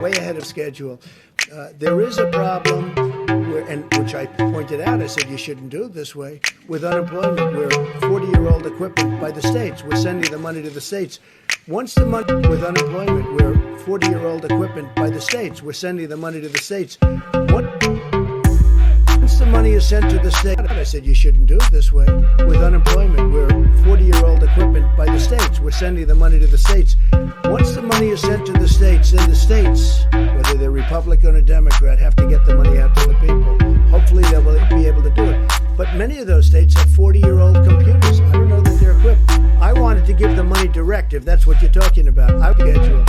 way ahead of schedule. There is a problem, which I pointed out. I said you shouldn't do it this way. With unemployment, we're 40-year-old equipment by the states. We're sending the money to the states. Once the money with unemployment, we're 40-year-old equipment by the states. We're sending the money to the states. Once the money is sent to the state, I said you shouldn't do it this way. With unemployment, we're 40-year-old equipment by the states. We're sending the money to the states. Once the money is sent to the states, then the states, whether they're Republican or Democrat, have to get the money out to the people. Hopefully they will be able to do it. But many of those states have 40-year-old computers. I don't know that they're equipped. I wanted to give the money direct, if that's what you're talking about. I schedule.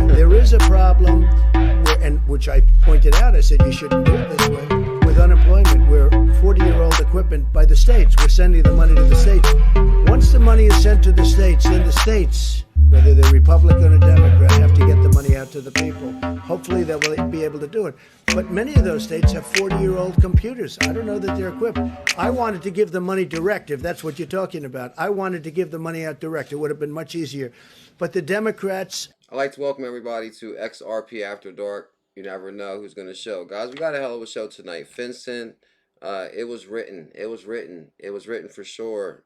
There is a problem, which I pointed out. I said you shouldn't do it this way. With unemployment, we're 40-year-old equipment by the states. We're sending the money to the states. Once the money is sent to the states, then the states, whether they're Republican or Democrat, have to get the money out to the people. Hopefully they will be able to do it. But many of those states have 40-year-old computers. I don't know that they're equipped. I wanted to give the money direct, if that's what you're talking about. I wanted to give the money out direct. It would have been much easier. But the Democrats... I'd like to welcome everybody to XRP After Dark. You never know who's going to show. Guys, we got a hell of a show tonight. FinCEN, it was written for sure,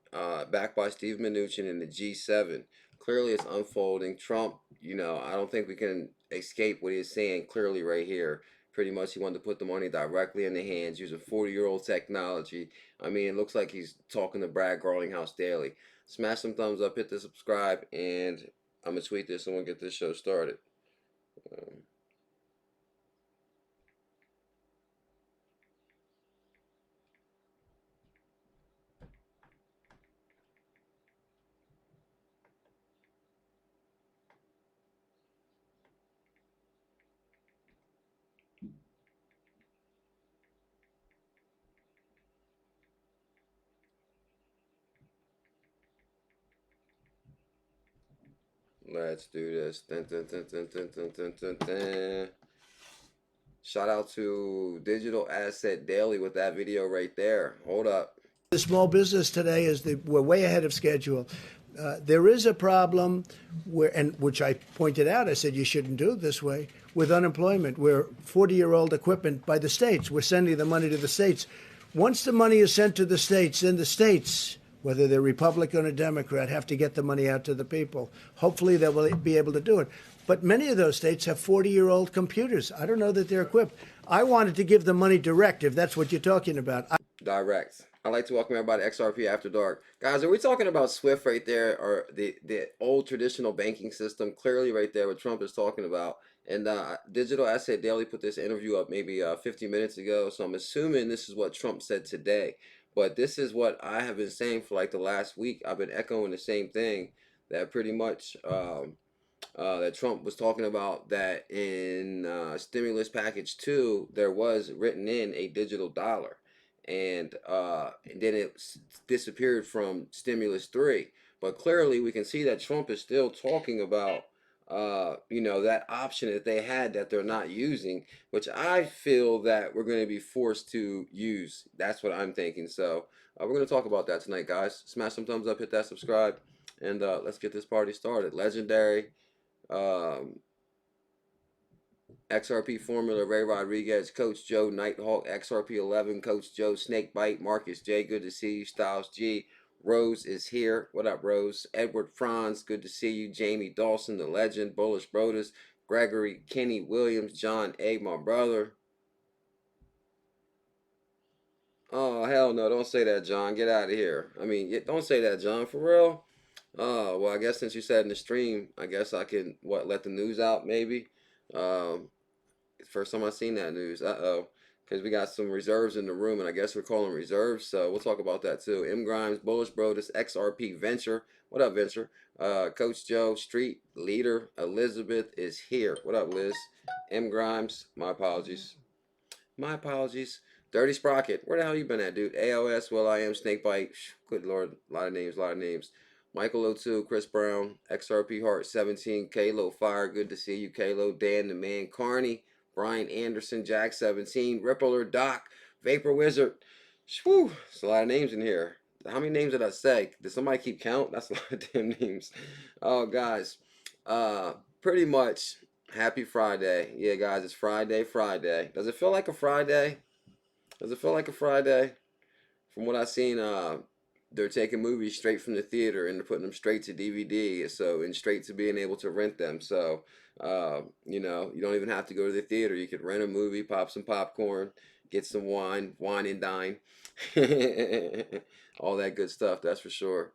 backed by Steve Mnuchin in the G7. Clearly it's unfolding. Trump, I don't think we can escape what he's saying clearly right here. Pretty much he wanted to put the money directly in the hands using 40-year-old technology. I mean, it looks like he's talking to Brad Garlinghouse daily. Smash some thumbs up, hit the subscribe, and I'm going to tweet this and we'll get this show started. Let's do this. Dun, dun, dun, dun, dun, dun, dun, dun, dun. Shout out to Digital Asset Daily with that video right there. Hold up. The small business today is we're way ahead of schedule. There is a problem, which I pointed out. I said you shouldn't do it this way. With unemployment, we're 40-year-old equipment by the states. We're sending the money to the states. Once the money is sent to the states, then the states, whether they're Republican or Democrat, have to get the money out to the people. Hopefully they will be able to do it. But many of those states have 40-year-old computers. I don't know that they're equipped. I wanted to give the money direct, if that's what you're talking about. Direct. I'd like to welcome everybody to XRP After Dark. Guys, are we talking about SWIFT right there, or the old traditional banking system? Clearly right there what Trump is talking about. And Digital Asset Daily put this interview up maybe 50 minutes ago, so I'm assuming this is what Trump said today. But this is what I have been saying for like the last week. I've been echoing the same thing, that pretty much that Trump was talking about, that in stimulus package 2, there was written in a digital dollar. And then it disappeared from stimulus 3. But clearly we can see that Trump is still talking about that option that they had that they're not using, which I feel that we're going to be forced to use. That's what I'm thinking. So we're going to talk about that tonight, guys. Smash some thumbs up, hit that subscribe, and let's get this party started. Legendary XRP Formula, Ray Rodriguez, Coach Joe, Nighthawk, XRP 11, Coach Joe, Snakebite, Marcus J, good to see you, Styles G, Rose is here. What up, Rose? Edward Franz, good to see you. Jamie Dawson, the legend. Bullish Brodus, Gregory, Kenny Williams, John A, my brother. Oh, hell no, don't say that, John. Get out of here. I mean, don't say that, John, for real. Oh, well, I guess since you said in the stream, I guess I can, let the news out, maybe? First time I've seen that news. Uh-oh. Because we got some reserves in the room, and I guess we're calling reserves, so we'll talk about that too. M. Grimes, Bullish Brodus, XRP Venture. What up, Venture? Coach Joe, Street Leader, Elizabeth is here. What up, Liz? M. Grimes, my apologies. My apologies. Dirty Sprocket, where the hell you been at, dude? AOS, well, I am Snakebite. Good Lord, a lot of names. Michael O2, Chris Brown, XRP Heart 17, Kalo Fire, good to see you, Kalo. Dan the Man, Carney, Brian Anderson, Jack 17, Rippler, Doc, Vapor Wizard. Whew, there's a lot of names in here. How many names did I say? Did somebody keep count? That's a lot of damn names. Oh, guys. Pretty much, Happy Friday. Yeah, guys, it's Friday. Does it feel like a Friday? Does it feel like a Friday? From what I've seen, they're taking movies straight from the theater and they're putting them straight to DVD, so and straight to being able to rent them. So, you don't even have to go to the theater. You could rent a movie, pop some popcorn, get some wine and dine, all that good stuff. That's for sure.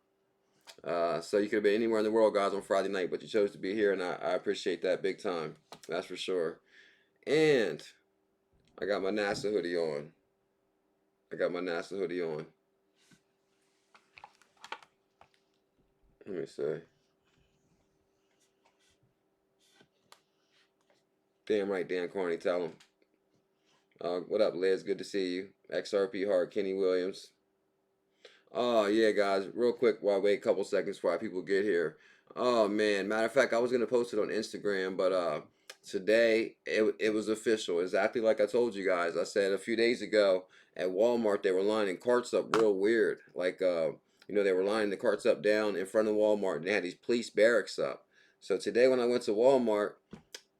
So you could have been anywhere in the world, guys, on Friday night, but you chose to be here, and I appreciate that big time. That's for sure. And I got my NASA hoodie on. I got my NASA hoodie on. Let me see. Damn right, Dan Carney, tell him. What up, Liz? Good to see you. XRP Hart, Kenny Williams. Oh, yeah, guys, real quick while I wait a couple seconds while people get here. Oh, man. Matter of fact, I was going to post it on Instagram, but today it was official. Exactly like I told you guys. I said a few days ago at Walmart, they were lining carts up real weird. Like, they were lining the carts up down in front of Walmart, and they had these police barracks up. So today when I went to Walmart,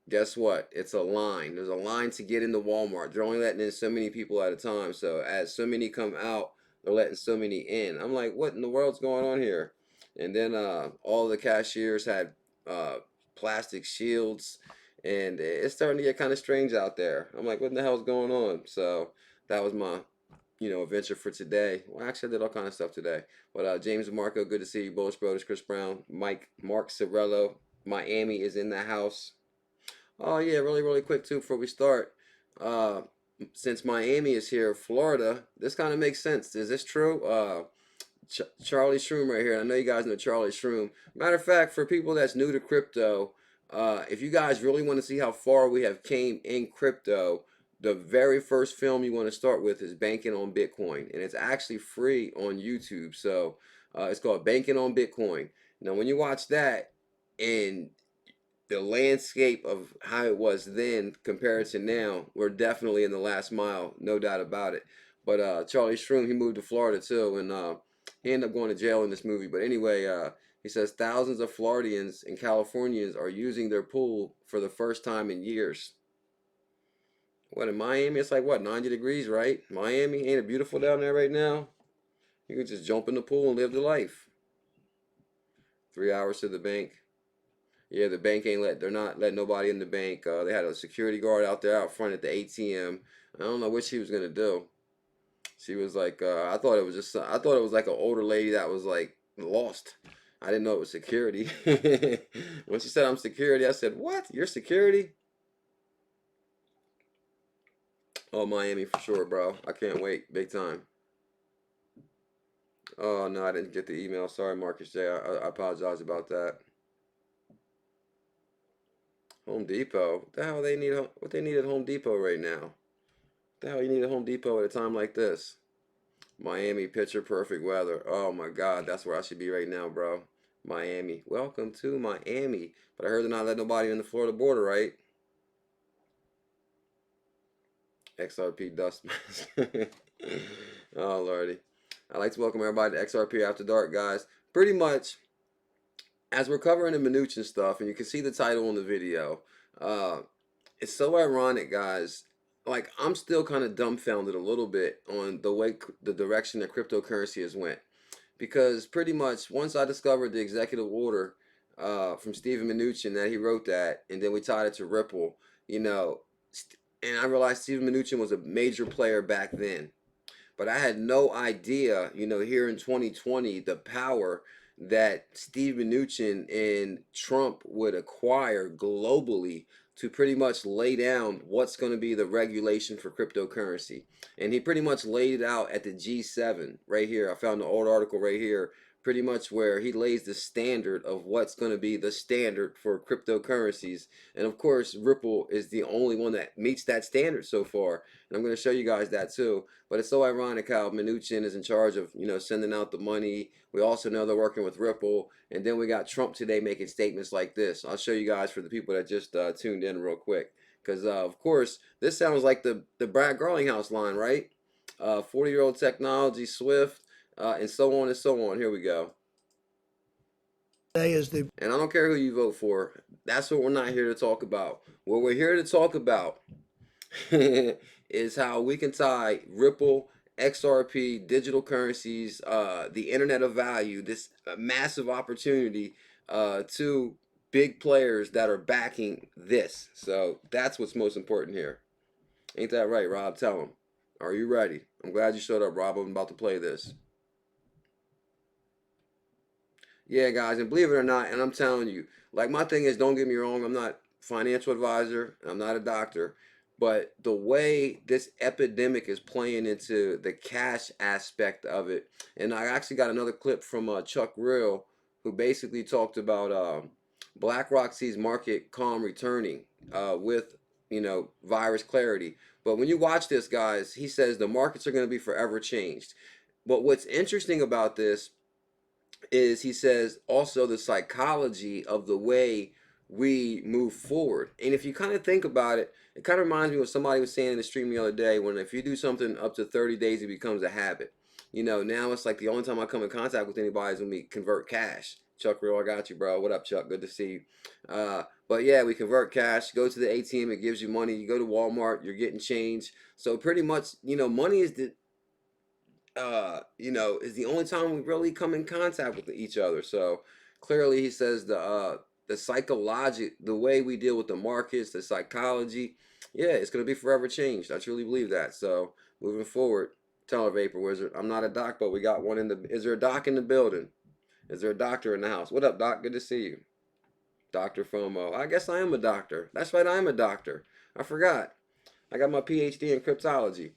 guess what? It's a line. There's a line to get into Walmart. They're only letting in so many people at a time. So as so many come out, they're letting so many in. I'm like, what in the world's going on here? And then all the cashiers had plastic shields, and it's starting to get kind of strange out there. I'm like, what in the hell's going on? So that was my adventure for today. Well, actually, I did all kind of stuff today. But James and Marco, good to see you. Bullish Brothers, Chris Brown, Mark Sorello, Miami is in the house. Oh yeah, really, really quick too before we start. Uh, since Miami is here, Florida, this kind of makes sense. Is this true? Charlie Shroom right here. I know you guys know Charlie Shroom. Matter of fact, for people that's new to crypto, if you guys really want to see how far we have came in crypto, the very first film you want to start with is Banking on Bitcoin, and it's actually free on YouTube. So it's called Banking on Bitcoin. Now, when you watch that, and the landscape of how it was then compared to now, we're definitely in the last mile, no doubt about it. But Charlie Shroom, he moved to Florida too, and he ended up going to jail in this movie. But anyway, he says thousands of Floridians and Californians are using their pool for the first time in years. What, in Miami? It's like, what, 90 degrees, right? Miami, ain't it beautiful down there right now? You can just jump in the pool and live the life. 3 hours to the bank. Yeah, the bank they're not letting nobody in the bank. They had a security guard out there out front at the ATM. I don't know what she was gonna do. She was like, I thought it was like an older lady that was like lost. I didn't know it was security. When she said I'm security, I said, what? You're security? Oh, Miami for sure, bro. I can't wait. Big time. Oh, no, I didn't get the email. Sorry, Marcus J. I apologize about that. Home Depot. What the hell they need? What they need at Home Depot right now? What the hell you need at Home Depot at a time like this? Miami, picture perfect weather. Oh my God, that's where I should be right now, bro. Miami. Welcome to Miami. But I heard they're not letting nobody in the Florida border, right? XRP dust mask. Oh lordy. I'd like to welcome everybody to XRP After Dark, guys. Pretty much, as we're covering the Minuchin stuff, and you can see the title in the video, it's so ironic, guys. Like, I'm still kind of dumbfounded a little bit on the direction that cryptocurrency has went. Because pretty much once I discovered the executive order from Stephen Mnuchin that he wrote that, and then we tied it to Ripple, and I realized Stephen Mnuchin was a major player back then. But I had no idea, here in 2020, the power that Steve Mnuchin and Trump would acquire globally to pretty much lay down what's going to be the regulation for cryptocurrency. And he pretty much laid it out at the G7 right here. I found the old article right here, pretty much where he lays the standard of what's going to be the standard for cryptocurrencies. And of course, Ripple is the only one that meets that standard so far. And I'm going to show you guys that too. But it's so ironic how Minuchin is in charge of, sending out the money. We also know they're working with Ripple. And then we got Trump today making statements like this. I'll show you guys for the people that just tuned in real quick. Because, of course, this sounds like the Brad Garlinghouse line, right? 40-year-old technology, Swift, and so on and so on. Here we go. is the And I don't care who you vote for. That's what we're not here to talk about. What we're here to talk about is how we can tie Ripple, XRP, digital currencies, the Internet of Value, this massive opportunity to big players that are backing this. So that's what's most important here. Ain't that right, Rob? Tell them. Are you ready? I'm glad you showed up, Rob. I'm about to play this. Yeah, guys, and believe it or not, and I'm telling you, like my thing is, don't get me wrong, I'm not financial advisor, I'm not a doctor, but the way this epidemic is playing into the cash aspect of it, and I actually got another clip from Chuck Real, who basically talked about BlackRock sees market calm returning with virus clarity. But when you watch this, guys, he says the markets are going to be forever changed. But what's interesting about this is he says also the psychology of the way we move forward. And if you kind of think about it, it kind of reminds me of what somebody was saying in the stream the other day, when if you do something up to 30 days, it becomes a habit. Now it's like the only time I come in contact with anybody is when we convert cash. Chuck Real, I got you, bro. What up, Chuck? Good to see you. But yeah, we convert cash, go to the ATM, it gives you money. You go to Walmart, you're getting change. So pretty much, money is is the only time we really come in contact with each other. So clearly, he says the psychology, the way we deal with the markets, the psychology, yeah, it's gonna be forever changed. I truly believe that. So moving forward, tell her, Vapor Wizard, I'm not a doc, but we got one in the. Is there a doc in the building? Is there a doctor in the house? What up, Doc? Good to see you, Doctor FOMO. I guess I am a doctor. That's right, I am a doctor. I forgot. I got my PhD in cryptology.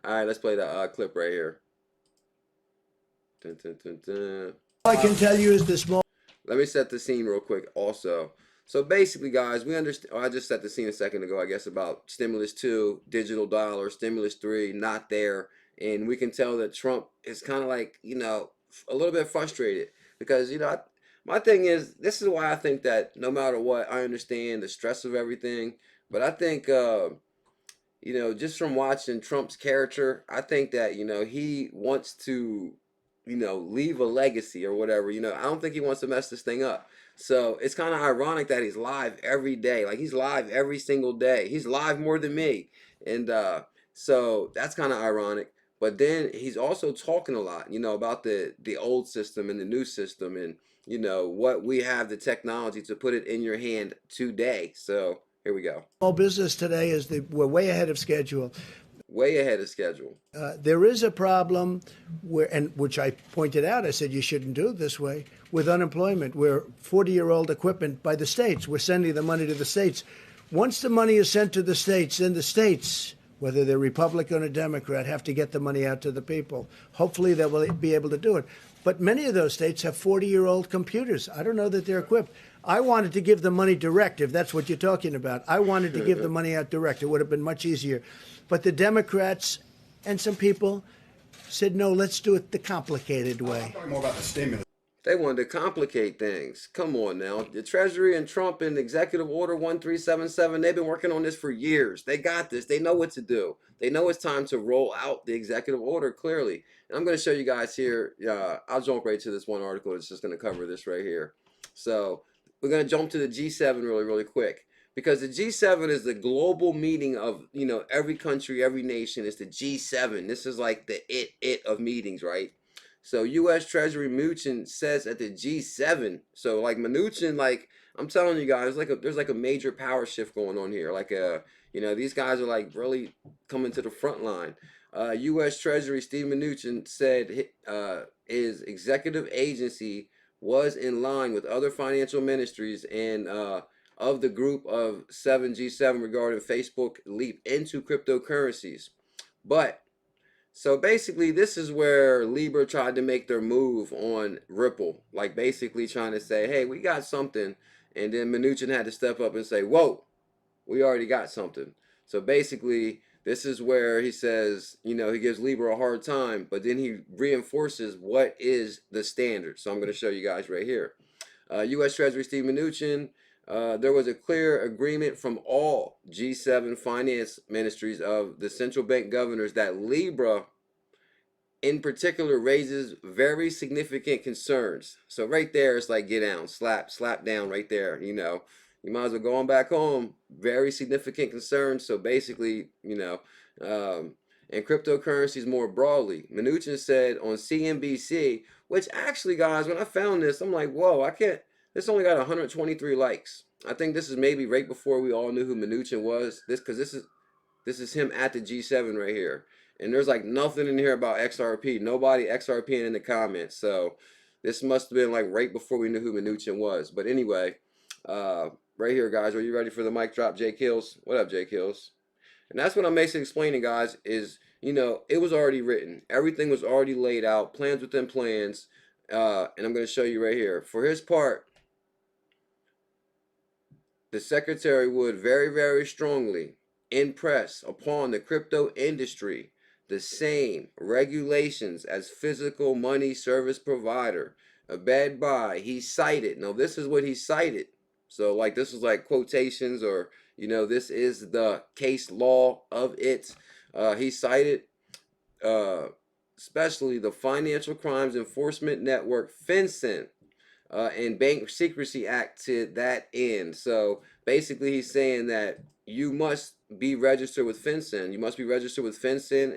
All right, let's play the clip right here. Dun, dun, dun, dun. all I can tell you is the small. Let me set the scene real quick also. So basically, guys, we understand. I just set the scene a second ago, I guess, about stimulus 2, digital dollar, stimulus 3, not there. And we can tell that Trump is kind of like, a little bit frustrated because, my thing is, this is why I think that no matter what, I understand the stress of everything. But I think, just from watching Trump's character, I think that, he wants to, leave a legacy or whatever. I don't think he wants to mess this thing up. So it's kind of ironic that he's live every day. Like he's live every single day. He's live more than me. And so that's kind of ironic. But then he's also talking a lot, about the old system and the new system and, what we have the technology to put it in your hand today. So here we go. Small business today is we're way ahead of schedule. Way ahead of schedule. There is a problem which I pointed out. I said you shouldn't do it this way with unemployment. We're 40-year-old equipment by the states. We're sending the money to the states. Once the money is sent to the states, then the states, whether they're Republican or Democrat, have to get the money out to the people. Hopefully they will be able to do it. But many of those states have 40-year-old computers. I don't know that they're equipped. I wanted to give the money direct, if that's what you're talking about. I wanted to give the money out direct. It would have been much easier. But the Democrats and some people said, no, let's do it the complicated way. I'm talking more about the stimulus. They wanted to complicate things. Come on now. The Treasury and Trump and Executive Order 1377, they've been working on this for years. They got this. They know what to do. They know it's time to roll out the executive order clearly. And I'm going to show you guys here. I'll jump right to this one article that's just going to cover this right here. So we're going to jump to the G7 really, really quick. Because the G7 is the global meeting of, every country, every nation. It's the G7. This is like the it of meetings, right? So U.S. Treasury Mnuchin says at the G7. So like Minuchin, like I'm telling you guys, there's like a major power shift going on here. Like these guys are like really coming to the front line. U.S. Treasury Steve Mnuchin said his executive agency was in line with other financial ministries and of the group of 7 G7 regarding Facebook leap into cryptocurrencies. But so basically, this is where Libra tried to make their move on Ripple, like basically trying to say, hey, we got something. And then Mnuchin had to step up and say, whoa, we already got something. So basically, this is where he says, he gives Libra a hard time, but then he reinforces what is the standard. So I'm going to show you guys right here. U.S. Treasury Steve Mnuchin, there was a clear agreement from all G7 finance ministries of the central bank governors that Libra in particular raises very significant concerns. So right there, it's like get down, slap down right there. You know, you might as well go on back home. Very significant concerns. So basically, you know, and cryptocurrencies more broadly. Mnuchin said on CNBC, which actually, guys, when I found this, I'm like, whoa, I can't. This only got 123 likes. I think this is maybe right before we all knew who Mnuchin was. Because this is him at the G7 right here. And there's like nothing in here about XRP. Nobody XRPing in the comments. So this must have been like right before we knew who Minuchin was. But anyway, right here, guys, are you ready for the mic drop, Jake Hills? What up, Jake Hills? And that's what I'm basically explaining, guys, is, you know, it was already written. Everything was already laid out, plans within plans. And I'm going to show you right here. For his part, the secretary would very, very strongly impress upon the crypto industry the same regulations as physical money service provider. Abide by, he cited. Now, this is what he cited. So, like, this is like quotations, or, you know, this is the case law of it. He cited especially the Financial Crimes Enforcement Network, FinCEN, and Bank Secrecy Act to that end. So basically, he's saying that you must be registered with FinCEN. You must be registered with FinCEN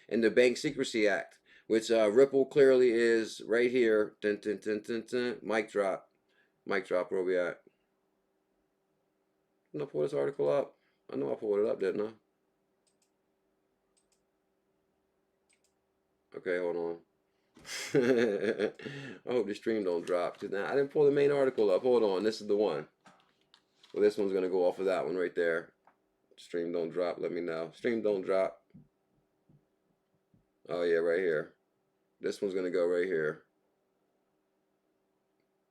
and the Bank Secrecy Act, which Ripple clearly is right here. Dun, dun, dun, dun, dun. Mic drop. Mic drop. Where we at? I'm gonna pull this article up. I know I pulled it up, didn't I? Okay, hold on. I hope the stream don't drop. Cause now I didn't pull the main article up. Hold on, this is the one. Well, this one's gonna go off of that one right there. Stream don't drop. Let me know. Stream don't drop. Oh yeah, right here. This one's gonna go right here.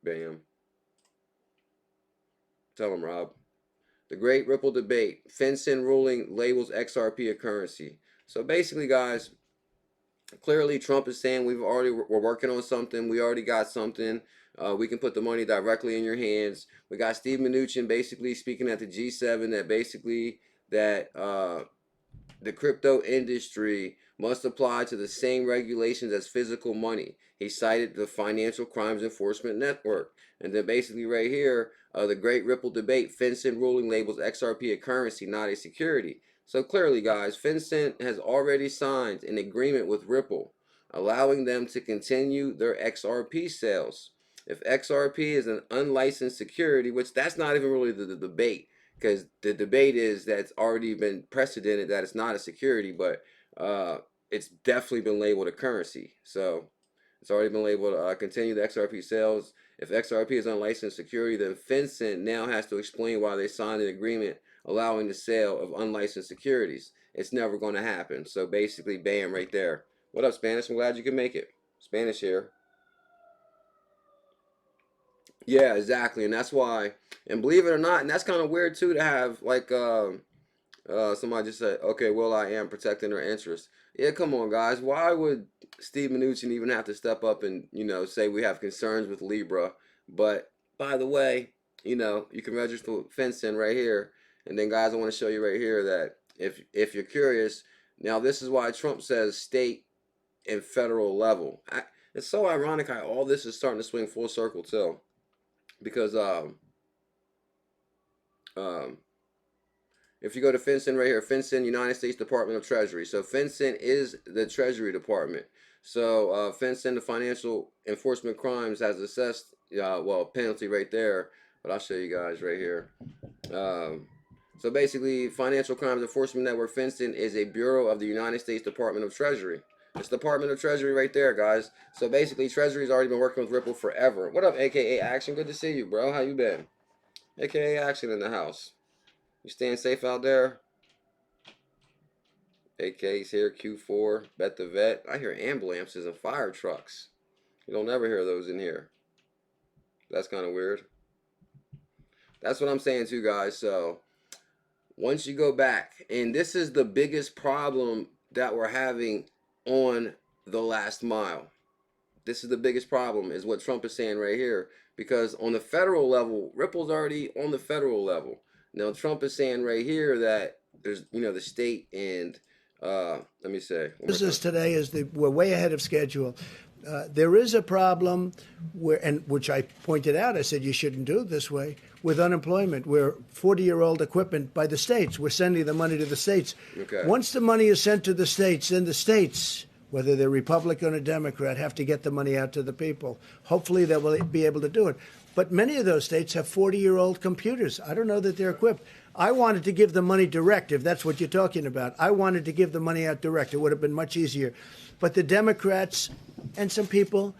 Bam. Tell him, Rob. The Great Ripple Debate. FinCEN ruling labels XRP a currency. So basically, guys, clearly Trump is saying we're working on something. We already got something. We can put the money directly in your hands. We got Steve Mnuchin basically speaking at the G7 that basically that the crypto industry must apply to the same regulations as physical money. He cited the Financial Crimes Enforcement Network. And then basically right here, the Great Ripple Debate, FinCEN ruling labels XRP a currency, not a security. So clearly, guys, FinCEN has already signed an agreement with Ripple, allowing them to continue their XRP sales. If XRP is an unlicensed security, which that's not even really the debate, because the debate is that it's already been precedented that it's not a security, but it's definitely been labeled a currency. So it's already been labeled continue the XRP sales. If XRP is unlicensed security, then FinCEN now has to explain why they signed an agreement allowing the sale of unlicensed securities. It's never going to happen. So basically, bam, right there. What up, Spanish? I'm glad you can make it. Spanish here. Yeah, exactly. And that's why, and believe it or not, and that's kind of weird too to have like somebody just said, okay, well, I am protecting their interests. Yeah, come on, guys. Why would Steve Mnuchin even have to step up and, you know, say we have concerns with Libra? But by the way, you know, you can register with FinCEN right here. And then, guys, I want to show you right here that if you're curious, now this is why Trump says state and federal level. It's so ironic how all this is starting to swing full circle too, because if you go to FinCEN right here, FinCEN, United States Department of Treasury. So FinCEN is the Treasury Department. So FinCEN, the Financial Enforcement Crimes, has assessed, well, penalty right there. But I'll show you guys right here. So basically, Financial Crimes Enforcement Network, FinCEN, is a bureau of the United States Department of Treasury. It's Department of Treasury right there, guys. So basically, Treasury's already been working with Ripple forever. What up, AKA Action? Good to see you, bro. How you been? AKA Action in the house. You staying safe out there? AK's here, Q4, Bet the Vet. I hear ambulances and fire trucks. You don't ever hear those in here. That's kind of weird. That's what I'm saying too, guys. So once you go back, and this is the biggest problem that we're having on the last mile. This is the biggest problem, is what Trump is saying right here. Because on the federal level, Ripple's already on the federal level. Now, Trump is saying right here that there's, you know, the state and Let me say one more Business time. today is we're way ahead of schedule. There is a problem which I pointed out. I said you shouldn't do it this way with unemployment. We're 40-year-old equipment by the states. We're sending the money to the states. Okay. Once the money is sent to the states, then the states, whether they're Republican or Democrat, have to get the money out to the people. Hopefully they will be able to do it. But many of those states have 40-year-old computers. I don't know that they're equipped. I wanted to give the money direct, if that's what you're talking about. I wanted to give the money out direct. It would have been much easier. But the Democrats and some people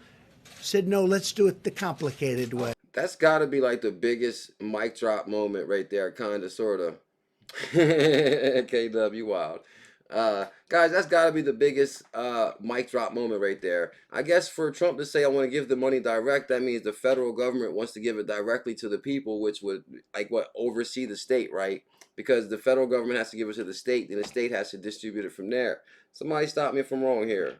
said, no, let's do it the complicated way. That's got to be like the biggest mic drop moment right there, kind of, sort of. KW wild. Guys, that's got to be the biggest mic drop moment right there. I guess for Trump to say I want to give the money direct, that means the federal government wants to give it directly to the people, which would oversee the state, right? Because the federal government has to give it to the state, then the state has to distribute it from there. Somebody stop me if I'm wrong here.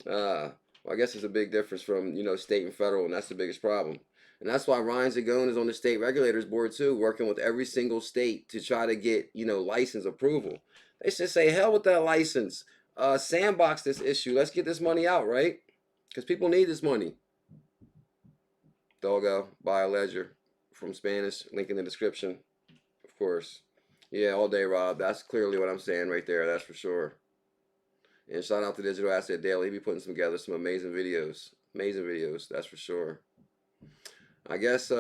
Well, I guess it's a big difference from state and federal, and that's the biggest problem. And that's why Ryan Zagone is on the state regulators board too, working with every single state to try to get license approval. They should say, hell with that license. Sandbox this issue. Let's get this money out, right? Because people need this money. Doggo, buy a ledger from Spanish. Link in the description, of course. Yeah, all day, Rob. That's clearly what I'm saying right there. That's for sure. And shout out to Digital Asset Daily. He be putting together some amazing videos. Amazing videos, that's for sure. I guess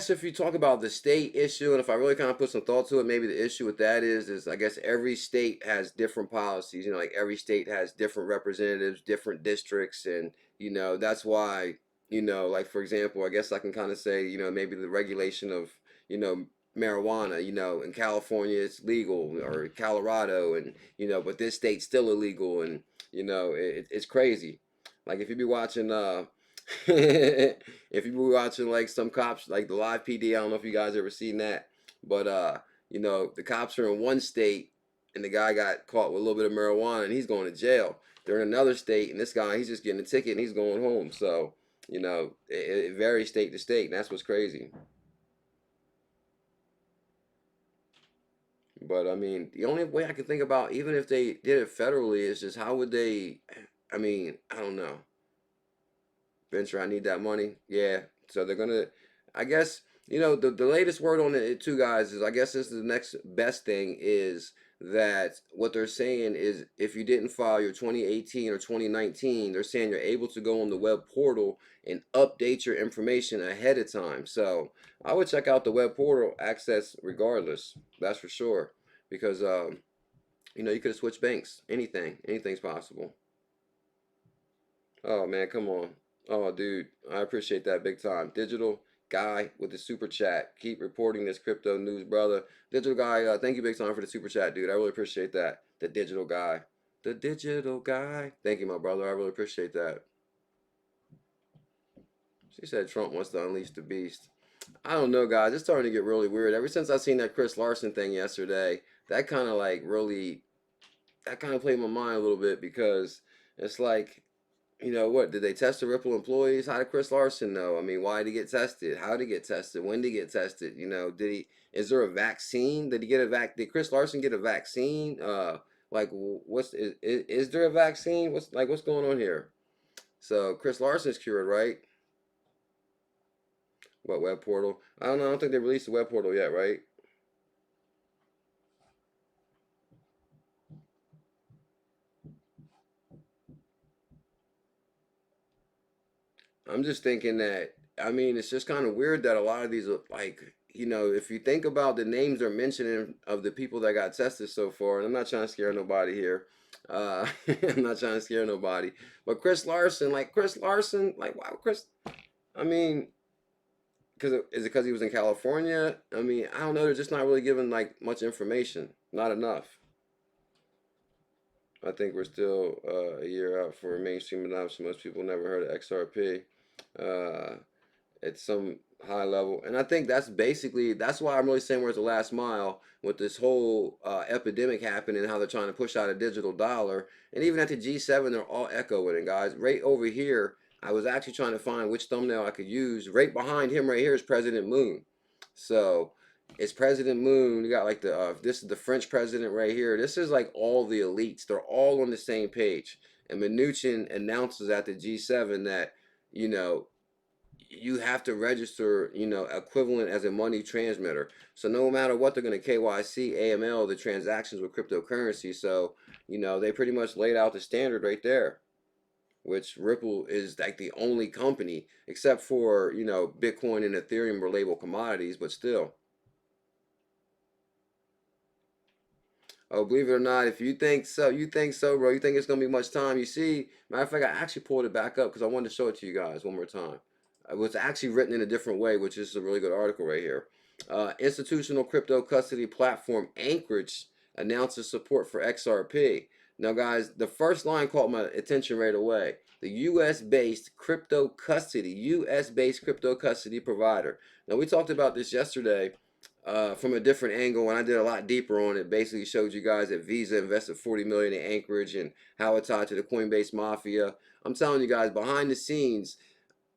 if you talk about the state issue, and if I really kind of put some thought to it, maybe the issue with that is I guess every state has different policies. Like every state has different representatives, different districts, and that's why like for example, I guess I can kind of say maybe the regulation of marijuana. In California it's legal, or Colorado, and but this state's still illegal, and it's crazy. Like if you be watching if you be watching like some cops, like the live PD, I don't know if you guys ever seen that, but the cops are in one state and the guy got caught with a little bit of marijuana and he's going to jail. They're in another state and this guy, he's just getting a ticket and he's going home. So it varies state to state, and that's what's crazy. But I mean, the only way I can think about, even if they did it federally, is just how would they, I mean, I don't know. Venture, I need that money. Yeah. So they're gonna, I guess, the latest word on it too, guys, is I guess this is the next best thing, is that what they're saying is if you didn't file your 2018 or 2019, they're saying you're able to go on the web portal and update your information ahead of time. So I would check out the web portal access regardless. That's for sure. Because you could have switched banks. Anything's possible. Oh man, come on. Oh dude, I appreciate that big time. Digital guy with the super chat. Keep reporting this crypto news, brother. Digital guy, thank you big time for the super chat, dude. I really appreciate that. The digital guy. The digital guy. Thank you, my brother. I really appreciate that. She said Trump wants to unleash the beast. I don't know, guys. It's starting to get really weird. Ever since I seen that Chris Larson thing yesterday, that kind of played my mind a little bit, because it's like, what, did they test the Ripple employees? How did Chris Larson know? I mean, why did he get tested? How did he get tested? When did he get tested? Is there a vaccine? Did did Chris Larson get a vaccine? Is there a vaccine? What's going on here? So Chris Larson's cured, right? What, web portal? I don't know. I don't think they released the web portal yet, right? I'm just thinking that, I mean, it's just kind of weird that a lot of these are if you think about the names they're mentioning of the people that got tested so far, and I'm not trying to scare nobody here. I'm not trying to scare nobody. But Chris Larson, why Chris? I mean, is it because he was in California? I mean, I don't know. They're just not really giving much information. Not enough. I think we're still a year out for mainstream adoption. Most people never heard of XRP at some high level. And I think that's why I'm really saying we're at the last mile with this whole epidemic happening, and how they're trying to push out a digital dollar. And even at the G7, they're all echoing it, guys. Right over here, I was actually trying to find which thumbnail I could use. Right behind him right here is President Moon. So It's President Moon. You got like the this is the French president right here. This is like all the elites. They're all on the same page. And Mnuchin announces at the G7 that, you know, you have to register, you know, equivalent as a money transmitter. So no matter what, they're going to KYC, AML, the transactions with cryptocurrency. So, you know, they pretty much laid out the standard right there, which Ripple is like the only company, except for, you know, Bitcoin and Ethereum were labeled commodities, but still. Oh, believe it or not, if you think so, bro. You think it's gonna be much time? You see, matter of fact, I actually pulled it back up because I wanted to show it to you guys one more time. It was actually written in a different way, which is a really good article right here. Institutional crypto custody platform Anchorage announces support for XRP. Now, guys, the first line caught my attention right away. The U.S. based crypto custody provider. Now, we talked about this yesterday from a different angle, and I did a lot deeper on it. Basically, showed you guys that Visa invested 40 million in Anchorage and how it tied to the Coinbase mafia. I'm telling you guys, behind the scenes,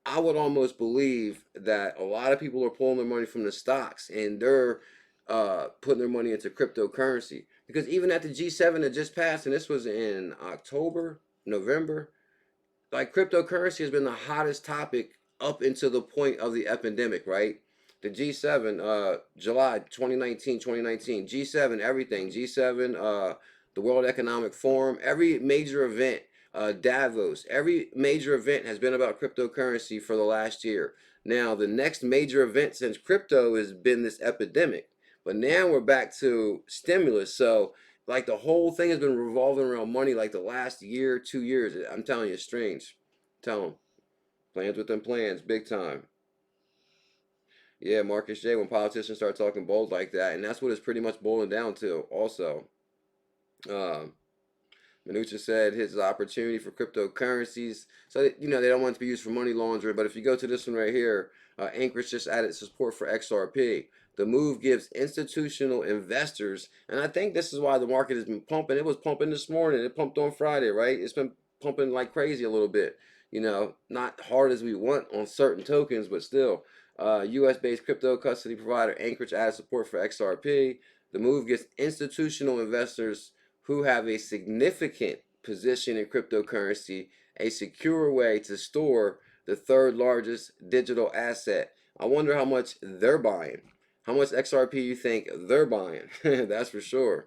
I would almost believe that a lot of people are pulling their money from the stocks and they're putting their money into cryptocurrency. Because even at the G7 that just passed, and this was in October, November, like cryptocurrency has been the hottest topic up until the point of the epidemic, right? The G7, July 2019, G7, everything, G7, the World Economic Forum, every major event, Davos, every major event has been about cryptocurrency for the last year. Now, the next major event since crypto has been this epidemic, but now we're back to stimulus. So like the whole thing has been revolving around money like the last year, 2 years. I'm telling you, it's strange. Tell them. Plans within plans, big time. Yeah, Marcus J, when politicians start talking bold like that, and that's what it's pretty much boiling down to also. Um, Minuchin said his opportunity for cryptocurrencies. So, you know, they don't want it to be used for money laundering. But if you go to this one right here, Anchorage just added support for XRP. The move gives institutional investors, and I think this is why the market has been pumping. It was pumping this morning. It pumped on Friday, right? It's been pumping like crazy a little bit. You know, not hard as we want on certain tokens, but still. US-based crypto custody provider Anchorage added support for XRP. The move gives institutional investors who have a significant position in cryptocurrency a secure way to store the third largest digital asset. I wonder how much they're buying. How much XRP you think they're buying? That's for sure.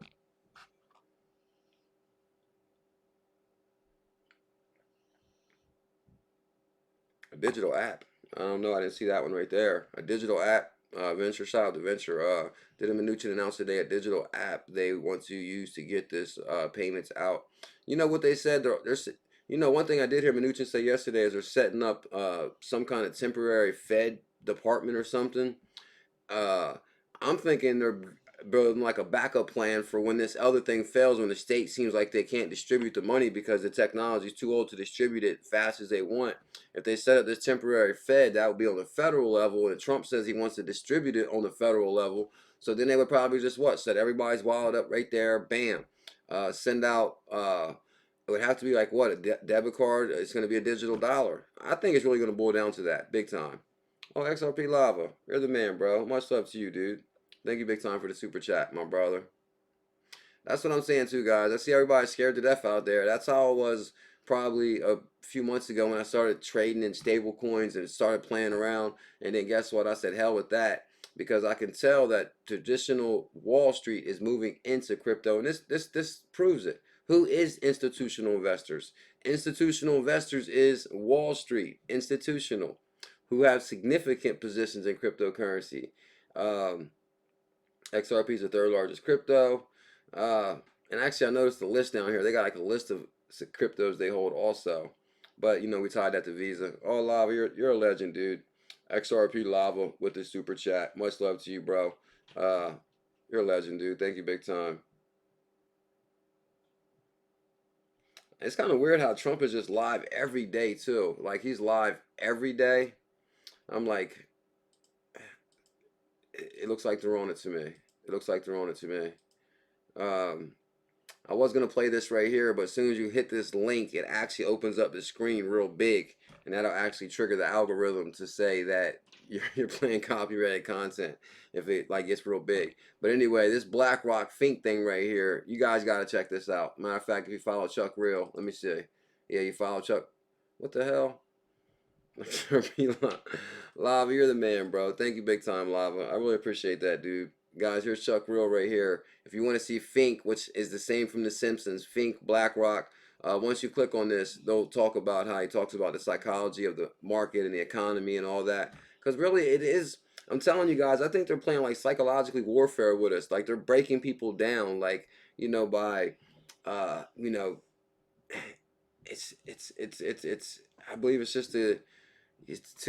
A digital app. I don't know. I didn't see that one right there. A digital app. Venture, shout out to Venture. Did a Minuchin announce today a digital app they want to use to get this payments out? You know what they said? There's, you know, one thing I did hear Minuchin say yesterday is they're setting up some kind of temporary Fed department or something. uh, I'm thinking they're building like a backup plan for when this other thing fails, when the state seems like they can't distribute the money because the technology is too old to distribute it fast as they want. If they set up this temporary Fed, that would be on the federal level, and Trump says he wants to distribute it on the federal level. So then they would probably just what? Set everybody's wallet up right there, bam. Send out. It would have to be like what, a debit card. It's going to be a digital dollar. I think it's really going to boil down to that, big time. Oh, XRP Lava. You're the man, bro. Much love to you, dude. Thank you big time for the super chat, my brother. That's what I'm saying too, guys. I see everybody scared to death out there. That's how it was probably a few months ago when I started trading in stable coins and started playing around. And then guess what? I said, hell with that. Because I can tell that traditional Wall Street is moving into crypto. And this proves it. Who is institutional investors? Institutional investors is Wall Street. Institutional. Who have significant positions in cryptocurrency. Um, XRP is the third largest crypto. Uh, and actually, I noticed the list down here. They got like a list of cryptos they hold also. But, you know, we tied that to Visa. Oh, Lava, you're a legend, dude. XRP Lava with the super chat. Much love to you, bro. You're a legend, dude. Thank you big time. It's kind of weird how Trump is just live every day, too. Like, he's live every day. I'm like, it looks like they're on it to me. It looks like they're on it to me. I was going to play this right here, but as soon as you hit this link, it actually opens up the screen real big. And that'll actually trigger the algorithm to say that you're playing copyrighted content if it like gets real big. But anyway, this BlackRock Fink thing right here, you guys got to check this out. Matter of fact, if you follow Chuck Real, let me see. Yeah, you follow Chuck. What the hell? Lava, you're the man, bro. Thank you big time, Lava. I really appreciate that, dude. Guys, here's Chuck Real right here. If you want to see Fink, which is the same from The Simpsons, Fink, BlackRock, once you click on this, they'll talk about how he talks about the psychology of the market and the economy and all that. Because really, it is, I'm telling you guys, I think they're playing like psychologically warfare with us. Like they're breaking people down, like, by, you know, it's, I believe it's just to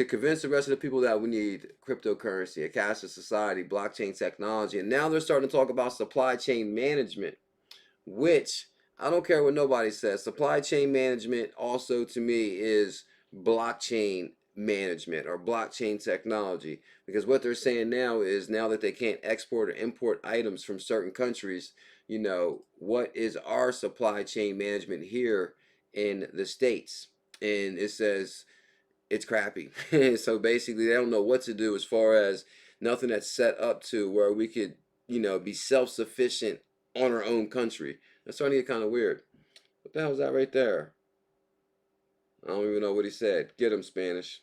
convince the rest of the people that we need cryptocurrency, a cashless society, blockchain technology. And now they're starting to talk about supply chain management, which I don't care what nobody says. Supply chain management also to me is blockchain management or blockchain technology, because what they're saying now is now that they can't export or import items from certain countries, what is our supply chain management here in the States? And it says it's crappy. So basically, they don't know what to do as far as nothing that's set up to where we could, be self sufficient on our own country. That's starting to get kind of weird. What the hell is that right there? I don't even know what he said. Get him, Spanish.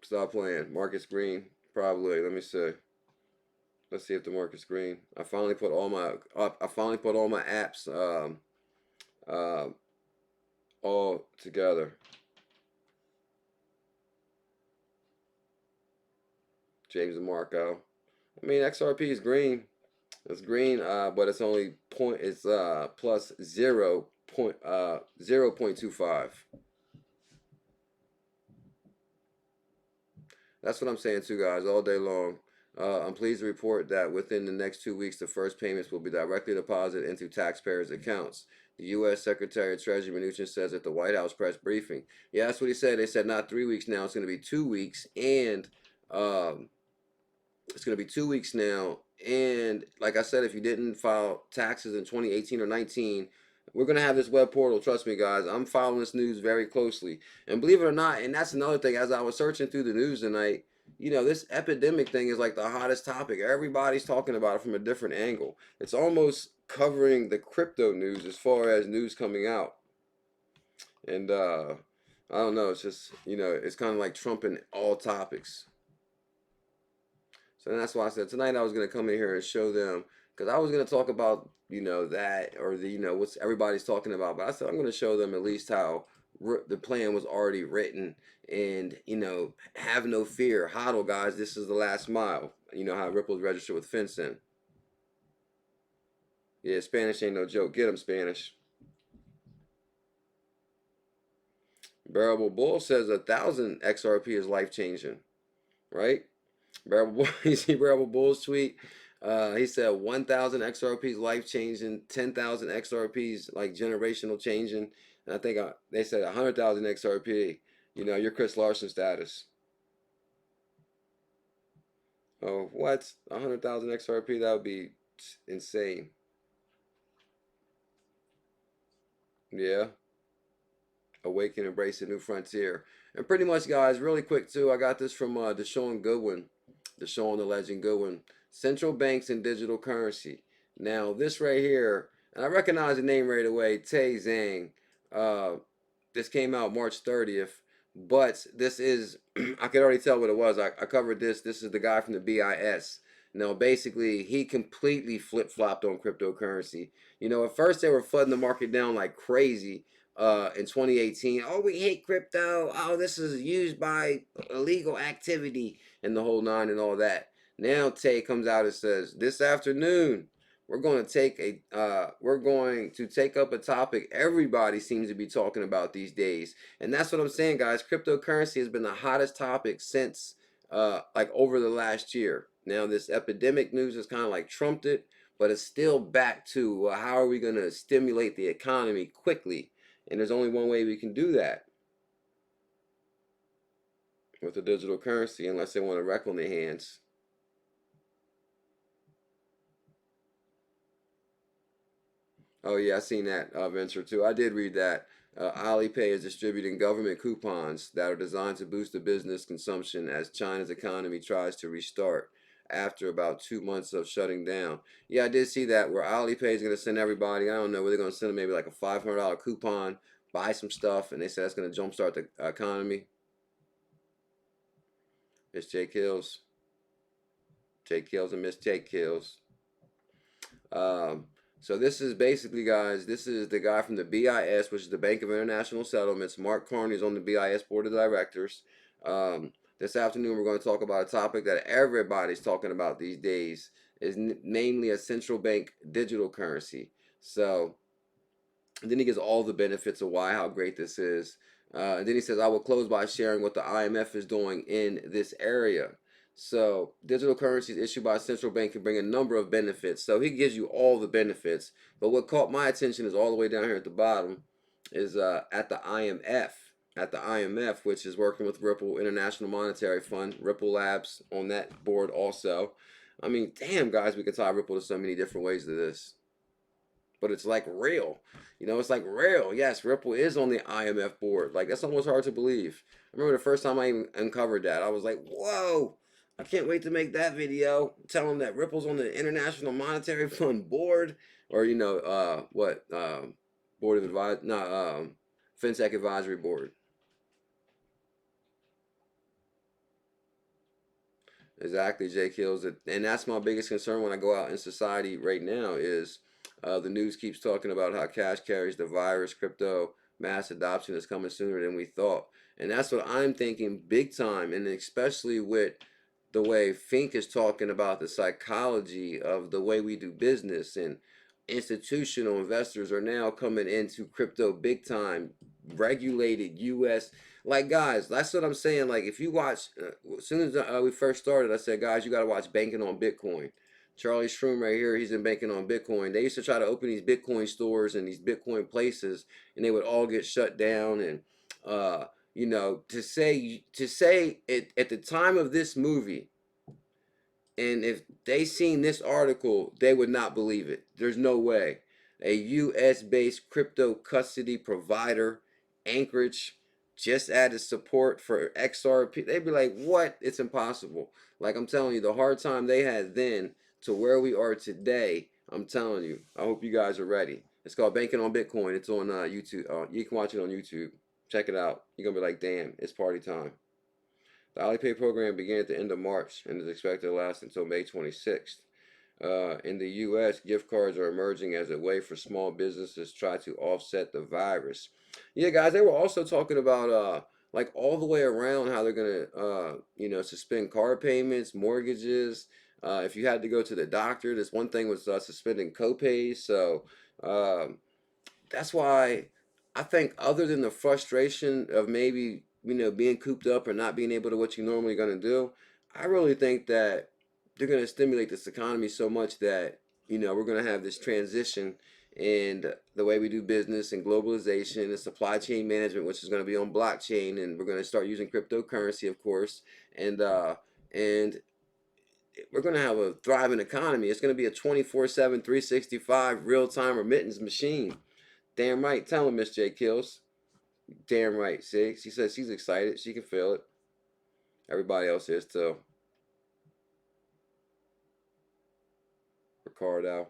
Stop playing. Marcus Green, probably. Let me see. Let's see if the market's green. I finally put all my apps uh, all together. James and Marco. I mean, XRP is green. It's green, but it's only point. It's plus 0.25. That's what I'm saying too, guys, all day long. I'm pleased to report that within the next 2 weeks, the first payments will be directly deposited into taxpayers' accounts. The U.S. Secretary of Treasury Mnuchin says at the White House press briefing. Yeah, that's what he said. They said not 3 weeks now. It's going to be 2 weeks, and it's going to be 2 weeks now. And like I said, if you didn't file taxes in 2018 or 19, we're going to have this web portal. Trust me, guys. I'm following this news very closely. And believe it or not, and that's another thing, as I was searching through the news tonight, this epidemic thing is like the hottest topic. Everybody's talking about it from a different angle. It's almost covering the crypto news as far as news coming out. And I don't know. It's just, it's kind of like trumping all topics. So that's why I said tonight I was going to come in here and show them, because I was going to talk about, that or what's everybody's talking about. But I said I'm going to show them at least how the plan was already written, and, have no fear. HODL, guys, this is the last mile. You know how Ripple's registered with FinCEN. Yeah, Spanish ain't no joke. Get them, Spanish. Bearable Bull says 1,000 XRP is life changing, right? Bearable Bull, you see Bearable Bull's tweet? He said 1,000 XRPs life changing, 10,000 XRPs like generational changing, and I think they said 100,000 XRP. Your Chris Larson status. Oh, what? 100,000 XRP? That would be insane. Yeah. Awaken, embrace a new frontier. And pretty much, guys, really quick too, I got this from Deshaun Goodwin, Deshaun the legend Goodwin. Central banks and digital currency. Now, this right here, and I recognize the name right away, Tay Zhang. This came out March 30th, but this is, I could already tell what it was. I covered this. This is the guy from the BIS. Now, basically, he completely flip-flopped on cryptocurrency. At first they were flooding the market down like crazy in 2018. Oh, we hate crypto. Oh, this is used by illegal activity and the whole nine and all that. Now Tay comes out and says, this afternoon, we're going to take up a topic everybody seems to be talking about these days. And that's what I'm saying, guys. Cryptocurrency has been the hottest topic since like over the last year. Now this epidemic news has kind of like trumped it, but it's still back to how are we going to stimulate the economy quickly? And there's only one way we can do that, with the digital currency, unless they want a wreck on their hands. Oh yeah, I seen that venture too. I did read that. Alipay is distributing government coupons that are designed to boost the business consumption as China's economy tries to restart after about 2 months of shutting down. Yeah, I did see that where Alipay is going to send everybody. I don't know where they're going to send them maybe like a $500 coupon, buy some stuff, and they say that's going to jumpstart the economy. Miss J Kills, J Kills, and Miss J Kills. Um, so this is basically, guys, this is the guy from the BIS, which is the Bank of International Settlements. Mark Carney is on the BIS board of directors. This afternoon, we're going to talk about a topic that everybody's talking about these days, is namely a central bank digital currency. So and then he gives all the benefits of why, how great this is. And then he says, I will close by sharing what the IMF is doing in this area. So, digital currencies issued by a central bank can bring a number of benefits. So, he gives you all the benefits. But what caught my attention is all the way down here at the bottom is at the IMF. At the IMF, which is working with Ripple International Monetary Fund, Ripple Labs on that board also. I mean, damn, guys, we can tie Ripple to so many different ways to this. But it's like real. You know, it's like real. Yes, Ripple is on the IMF board. Like, that's almost hard to believe. I remember the first time I even uncovered that. I was like, whoa, I can't wait to make that video. Tell them that Ripple's on the International Monetary Fund board. Or, you know, board of advice, FinTech Advisory Board. Exactly, Jay Kills. And that's my biggest concern when I go out in society right now is the news keeps talking about how cash carries the virus, crypto, mass adoption is coming sooner than we thought. And that's what I'm thinking big time, and especially with the way Fink is talking about the psychology of the way we do business, and institutional investors are now coming into crypto big time, regulated US. Like, guys, that's what I'm saying. Like, if you watch, as soon as we first started, I said, guys, you got to watch Banking on Bitcoin. Charlie Shroom right here, he's in Banking on Bitcoin. They used to try to open these Bitcoin stores and these Bitcoin places, and they would all get shut down. And you know, to say it at the time of this movie, and if they seen this article, they would not believe it. There's no way. A US based crypto custody provider, Anchorage, just added support for XRP. They'd be like, what? It's impossible. Like, I'm telling you, the hard time they had then to where we are today, I'm telling you. I hope you guys are ready. It's called Banking on Bitcoin. It's on YouTube. You can watch it on YouTube. Check it out. You're going to be like, damn, it's party time. The Alipay program began at the end of March and is expected to last until May 26th. In the U.S., gift cards are emerging as a way for small businesses to try to offset the virus. Yeah, guys, they were also talking about like all the way around how they're gonna you know, suspend car payments, mortgages. If you had to go to the doctor, this one thing was suspending copays. So that's why I think, other than the frustration of maybe, you know, being cooped up or not being able to what you normally going to do, I really think that they're going to stimulate this economy so much that, you know, we're going to have this transition in the way we do business and globalization and supply chain management, which is going to be on blockchain, and we're going to start using cryptocurrency, of course, and we're going to have a thriving economy. It's going to be a 24/7, 365 real-time remittance machine. Damn right. Tell him, Miss J Kills. Damn right. See, she says she's excited. She can feel it. Everybody else is too. Ricardo.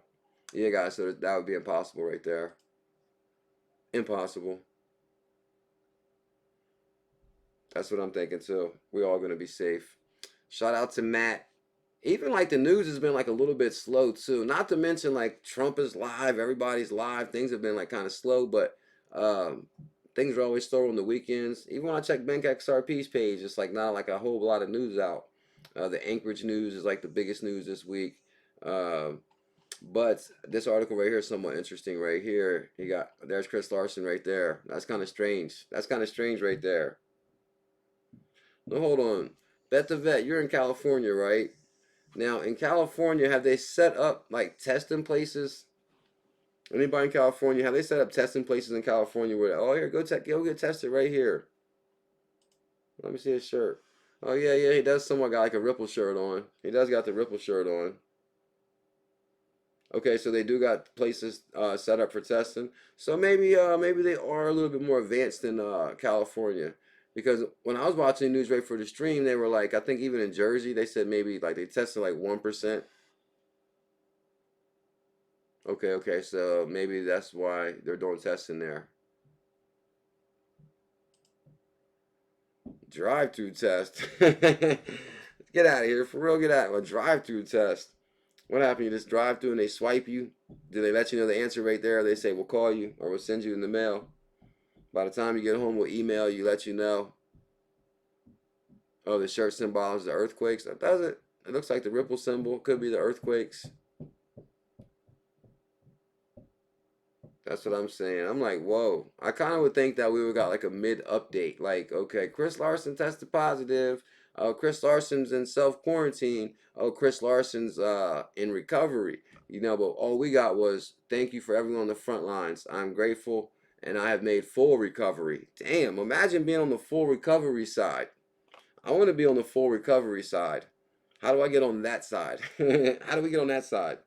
Yeah, guys. So that would be impossible right there. Impossible. That's what I'm thinking too. We're all gonna be safe. Shout out to Matt. Even like the news has been like a little bit slow too. Not to mention like Trump is live, everybody's live. Things have been like kind of slow, but um, things are always slow on the weekends. Even when I check Bank XRP's page, it's like not like a whole lot of news out. The Anchorage news is like the biggest news this week. Um, but this article right here is somewhat interesting right here. There's Chris Larson right there. That's kind of strange. That's kind of strange right there. No, hold on. Bet the vet, you're in California, right? Now, in California, have they set up like testing places? Anybody in California, have they set up testing places in California where, oh, here, go get tested right here. Let me see his shirt. Oh, yeah, he does somewhat got like a Ripple shirt on. He does got the Ripple shirt on. Okay, so they do got places set up for testing. So maybe they are a little bit more advanced than California. Because when I was watching the news right for the stream, they were like, I think even in Jersey, they said maybe like they tested like 1%. Okay, so maybe that's why they're doing testing there. Drive-through test. Get out of here, for real. Get out. A drive-through test. What happened? You just drive through and they swipe you. Do they let you know the answer right there? They say we'll call you or we'll send you in the mail. By the time you get home, we'll email you, let you know. Oh, the shirt symbolises the earthquakes. That does it. It looks like the ripple symbol. Could be the earthquakes. That's what I'm saying. I'm like, whoa. I kind of would think that we would got like a mid update. Like, okay, Chris Larson tested positive. Oh, Chris Larson's in self quarantine. Oh, Chris Larson's in recovery. You know, but all we got was thank you for everyone on the front lines. I'm grateful and I have made full recovery. Damn, imagine being on the full recovery side. I want to be on the full recovery side. How do I get on that side? How do we get on that side?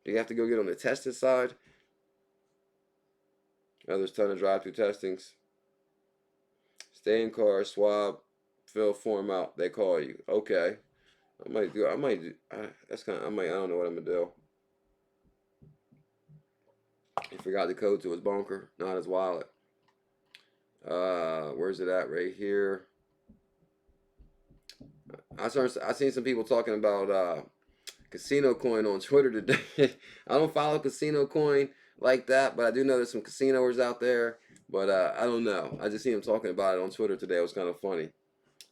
Do you have to go get on the tested side? Oh, there's a ton of drive-through testings. Stay in car, swab, fill form out. They call you. Okay. I might do, that's kind of, I don't know what I'm going to do. He forgot the code to his bunker, not his wallet. Where's it at? Right here. I seen some people talking about Casino Coin on Twitter today. I don't follow Casino Coin like that, but I do know there's some casinoers out there. But I don't know. I just seen him talking about it on Twitter today. It was kind of funny.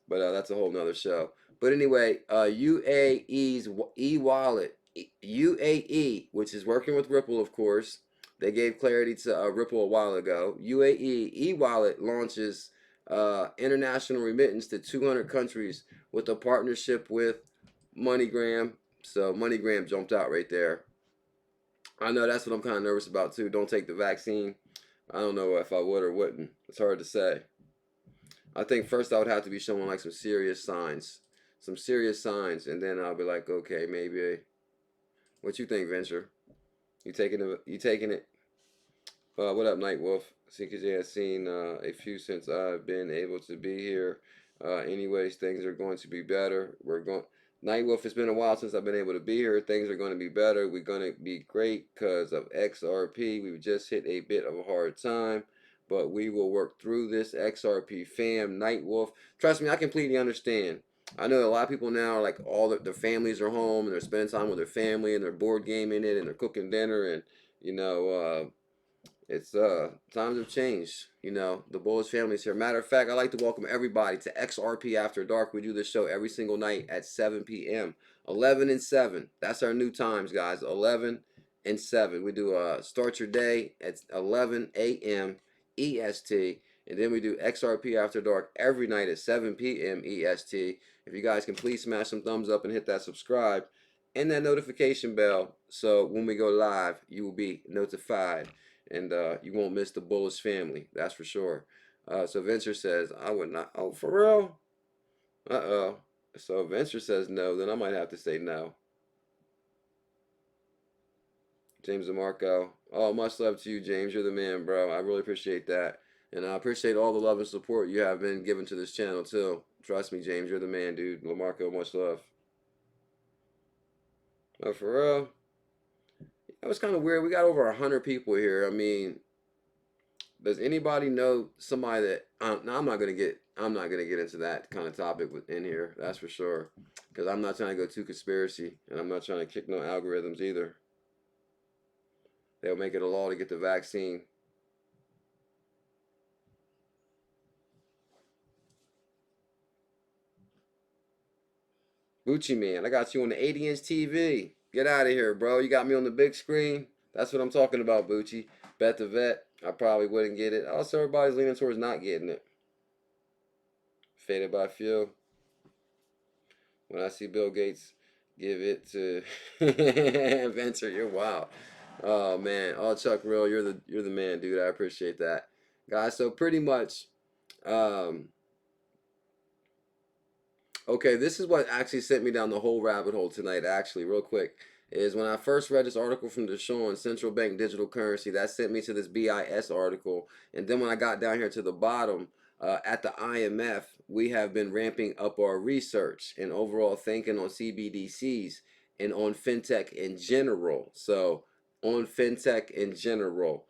But that's a whole nother show. But anyway, UAE's e-wallet, UAE, which is working with Ripple, of course. They gave clarity to Ripple a while ago. UAE e-wallet launches international remittance to 200 countries with a partnership with MoneyGram. So MoneyGram jumped out right there. I know that's what I'm kind of nervous about too. Don't take the vaccine. I don't know if I would or wouldn't. It's hard to say. I think first I would have to be showing like some serious signs, and then I'll be like, okay, maybe. What you think, Venture? You taking it? You taking it? What up, Nightwolf? CKJ has seen a few since I've been able to be here. Anyways, things are going to be better. We're going. Nightwolf, it's been a while since I've been able to be here. Things are going to be better. We're going to be great because of XRP. We've just hit a bit of a hard time, but we will work through this. XRP fam, Nightwolf. Trust me, I completely understand. I know a lot of people now, like all their families are home and they're spending time with their family and they're board gaming it and they're cooking dinner and you know. It's times have changed. You know, the Bullish family's here. Matter of fact, I'd like to welcome everybody to XRP After Dark. We do this show every single night at 7 p.m. 11 and 7. That's our new times, guys. 11 and 7. We do start your day at 11 a.m. EST. And then we do XRP After Dark every night at 7 p.m. EST. If you guys can please smash some thumbs up and hit that subscribe and that notification bell so when we go live, you will be notified. And you won't miss the Bullish family, that's for sure. So Venture says, I would not. Oh, for real? Uh-oh. So Venture says no, then I might have to say no. James DeMarco. Oh, much love to you, James. You're the man, bro. I really appreciate that. And I appreciate all the love and support you have been given to this channel, too. Trust me, James. You're the man, dude. LaMarco, much love. Oh, for real? That was kind of weird. We got over 100 people here. I mean, does anybody know somebody that no, I'm not gonna get into that kind of topic in here. That's for sure, because I'm not trying to go too conspiracy, and I'm not trying to kick no algorithms either. They'll make it a law to get the vaccine. Gucci man, I got you on the 80-inch TV. Get out of here, bro. You got me on the big screen. That's what I'm talking about, Bucci. Bet the vet. I probably wouldn't get it. Also, everybody's leaning towards not getting it. Faded by few. When I see Bill Gates give it to Venture, you're wild. Oh man. Oh Chuck Real, you're the man, dude. I appreciate that. Guys, so pretty much okay, this is what actually sent me down the whole rabbit hole tonight, actually, real quick. is when I first read this article from Deshaun, Central Bank Digital Currency, that sent me to this BIS article. And then when I got down here to the bottom, at the IMF, we have been ramping up our research and overall thinking on CBDCs and on fintech in general. So on fintech in general.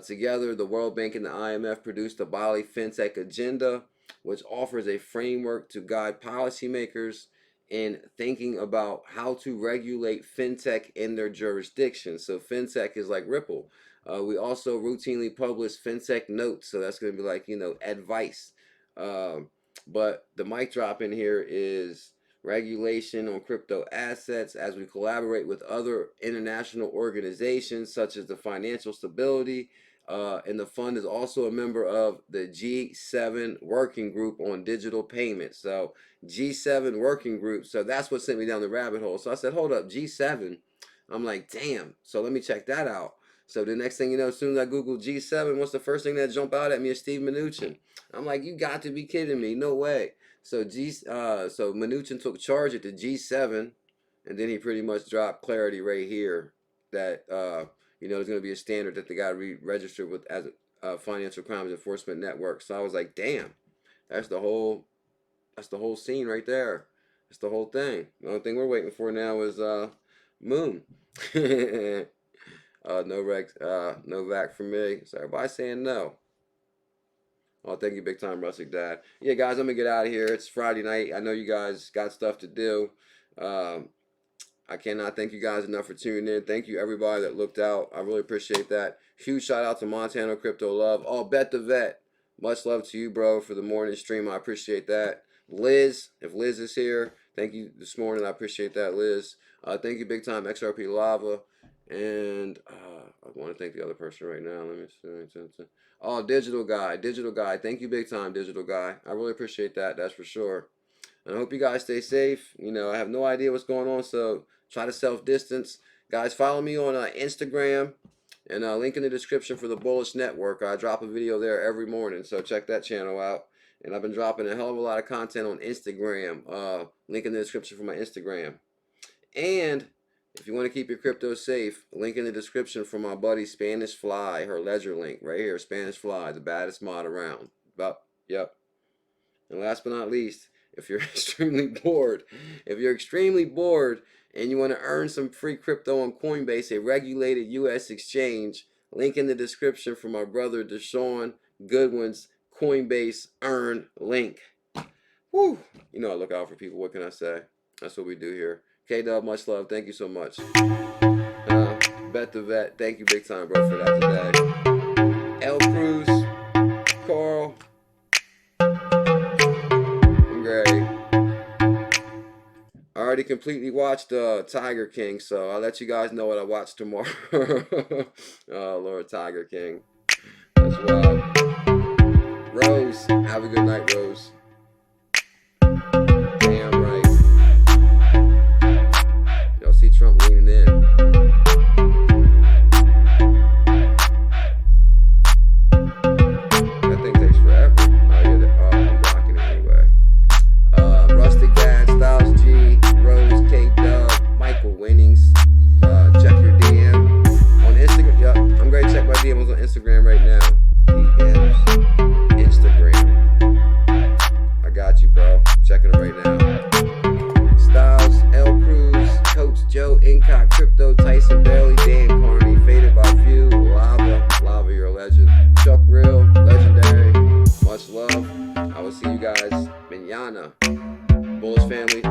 Together, the World Bank and the IMF produced the Bali Fintech Agenda, which offers a framework to guide policymakers in thinking about how to regulate fintech in their jurisdiction. So fintech is like Ripple. We also routinely publish fintech notes, so that's going to be like, you know, advice. But the mic drop in here is regulation on crypto assets as we collaborate with other international organizations such as the Financial Stability, and the fund is also a member of the G7 Working Group on Digital Payments. So G7 Working Group, so that's what sent me down the rabbit hole. So I said, hold up, G7. I'm like, damn, so let me check that out. So the next thing you know, as soon as I Google G7, what's the first thing that jump out at me is Steve Mnuchin. I'm like, you got to be kidding me, no way. So Minuchin took charge at the G7, and then he pretty much dropped clarity right here that you know, there's going to be a standard that they got to register with as a financial crimes enforcement network. So I was like, damn, that's the whole scene right there. That's the whole thing. The only thing we're waiting for now is Moon. No vac for me. So everybody's saying no. Oh, thank you, big time, Rustic Dad. Yeah, guys, I'm gonna get out of here. It's Friday night. I know you guys got stuff to do. I cannot thank you guys enough for tuning in. Thank you, everybody that looked out. I really appreciate that. Huge shout out to Montana Crypto Love. Oh, Bet the Vet. Much love to you, bro, for the morning stream. I appreciate that. Liz, if Liz is here, thank you this morning. I appreciate that, Liz. Thank you, big time, XRP Lava. And I want to thank the other person right now. Let me see. Oh, Digital Guy. Thank you, big time, Digital Guy. I really appreciate that. That's for sure. And I hope you guys stay safe. You know, I have no idea what's going on, so try to self-distance. Guys, follow me on Instagram, and link in the description for the Bullish Network. I drop a video there every morning, so check that channel out. And I've been dropping a hell of a lot of content on Instagram. Link in the description for my Instagram. And if you want to keep your crypto safe, link in the description for my buddy Spanish Fly, her ledger link right here. Spanish Fly, the baddest mod around. Yep. And last but not least, if you're extremely bored, and you want to earn some free crypto on Coinbase, a regulated U.S. exchange, link in the description for my brother Deshaun Goodwin's Coinbase Earn link. Woo! You know I look out for people. What can I say? That's what we do here. K-Dub, much love. Thank you so much. Bet the Vet. Thank you big time, bro, for that today. L Cruz. Carl. I'm Gray. I already completely watched Tiger King, so I'll let you guys know what I watch tomorrow. Oh, Lord, Tiger King. That's wild. Rose. Have a good night, Rose. Damn right. Y'all see Trump leaning in. That thing takes forever. I'm blocking it anyway. Rustic Dad, Styles G, Rose, K Dub, Michael Winnings. Check your DM on Instagram. Yup, I'm going to check my DMs on Instagram right now. DMs, Instagram. I got you, bro. I'm checking it right now. Styles, L Cruz, Coach Joe, Incot, Crypto, Tyson Bailey, Dan Carney, Faded by Few, Lava, you're a legend. Chuck Real, legendary. Much love. I will see you guys mañana. Bullish family.